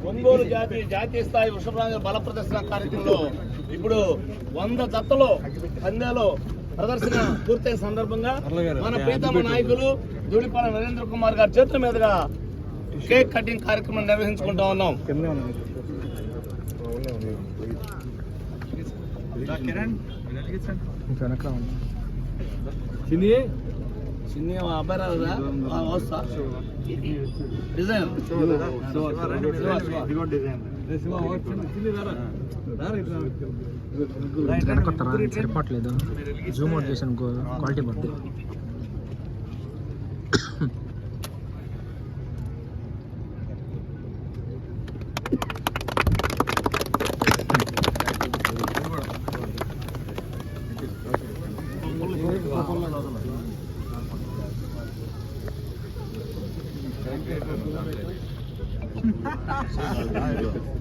ఒంగోలు జాతీయ స్థాయి వృషభరాజు బల ప్రదర్శన కార్యక్రమంలో ఇప్పుడు 100 జతలు పందాలు ప్రదర్శన పూర్తయిన సందర్భంగా మన ప్రీతమ నాయకులు ధూళిపాల నరేంద్ర కుమార్ గారి చేతుల మీదుగా కేక్ కటింగ్ కార్యక్రమం నిర్వహించుకుంటా ఉన్నాం. చిన్ని అబ్బాయి డిజైన్ సరిపట్లేదు, జూమ్ అవుట్ చేసాను క్వాలిటీ పడుతుంది.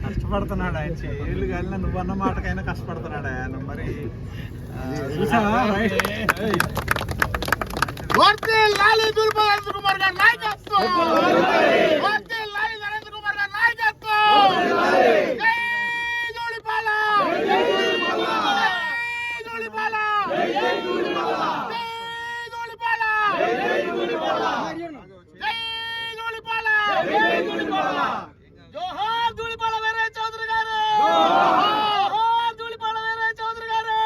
కష్టపడుతున్నాడు ఆయన, ఏళ్ళు కాలినా నువ్వు అన్న మాటకైనా కష్టపడుతున్నాడు ఆయన. మరి జోహార్ ధూళిపాల వీరయ్య చౌదరి గారు, ధూళిపాల వీరయ్య చౌదరి గారు,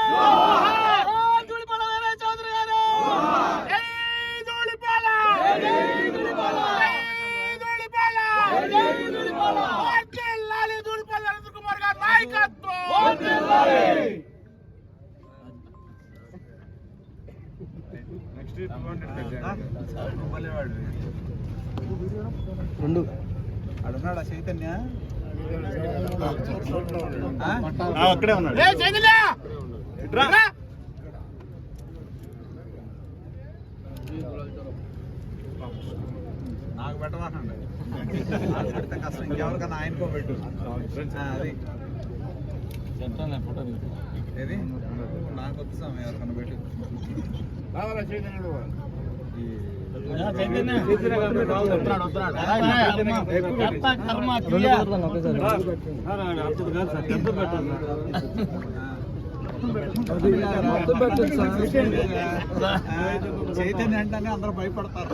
ధూళిపాల వీరయ్య చౌదరి గారు, జై ధూళిపాల, జై ధూళిపాల, జై ధూళిపాల, వర్ధిల్లాలి ధూళిపాల నరేంద్ర కుమార్ గారి నాయకత్వం, వర్ధిల్లాలి. రెండు అడున్నాడా చైతన్య? అక్కడే ఉన్నాడు. నాకు పెట్టవాకండి, పెడితే కష్టం. ఇంకెవరికన్నా ఆయనకో పెట్టు. అది ఏది నాకు వద్దు స్వామి, ఎవరికన్నా పెట్టు. చైతన్య అంటేనే అందరూ భయపడతారు.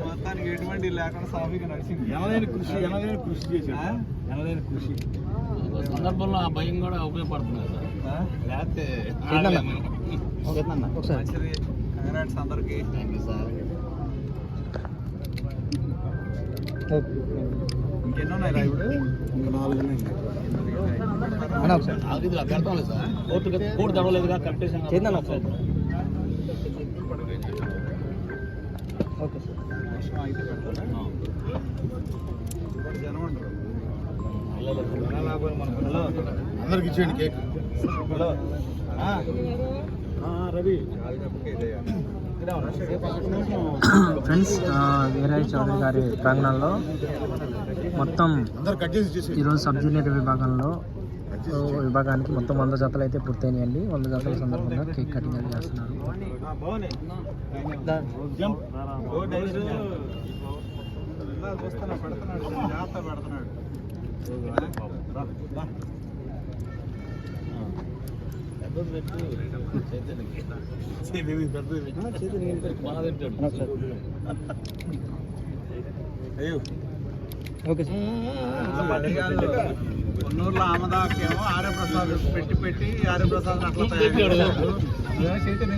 మొత్తానికి ఎటువంటి లేకుండా సాఫీగా నడిచింది. ఎనలేని కృషి చేశాడు. ఎనలేని కృషి సందర్భంలో ఆ భయం కూడా ఉపయోగపడుతుంది లేకపోతే. కంగ్రాట్స్ అందరికి. Thank you sir. ఇంకెన్నో ఉన్నాయి రా ఇప్పుడు? ఇంకా 4 ఉన్నాయి. పెడతాం లేదు సార్, కోర్టు తడవలేదుగా కట్టేసాను. ఓకే సార్, అయితే పెడతాను. జనం అంటారు అందరికి ఇచ్చేయండి కేక్. రవి ఫ్రెండ్స్, వీరయ్య చౌదరి గారి ప్రాంగణంలో మొత్తం ఈరోజు సబ్ జూనియర్ విభాగానికి మొత్తం 100 జతలు అయితే పూర్తయినాయండి. 100 జతల సందర్భంగా కేక్ కటింగ్ అది చేస్తున్నారు. Okay sir. కొన్నూరులో ఆమదాకేమో ఆర్యప్రసాద్ పెట్టి ఆర్యప్రసాద్ అట్లా చైతన్య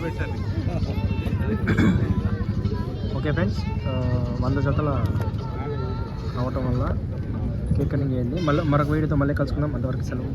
పెట్టని. ఓకే ఫ్రెండ్స్, 100 జతల అవటం వల్ల కేక్ కటింగ్ చేయండి. మళ్ళీ మరొక వీడియోతో మళ్ళీ కలుసుకుందాం. అంతవరకు సెలవు.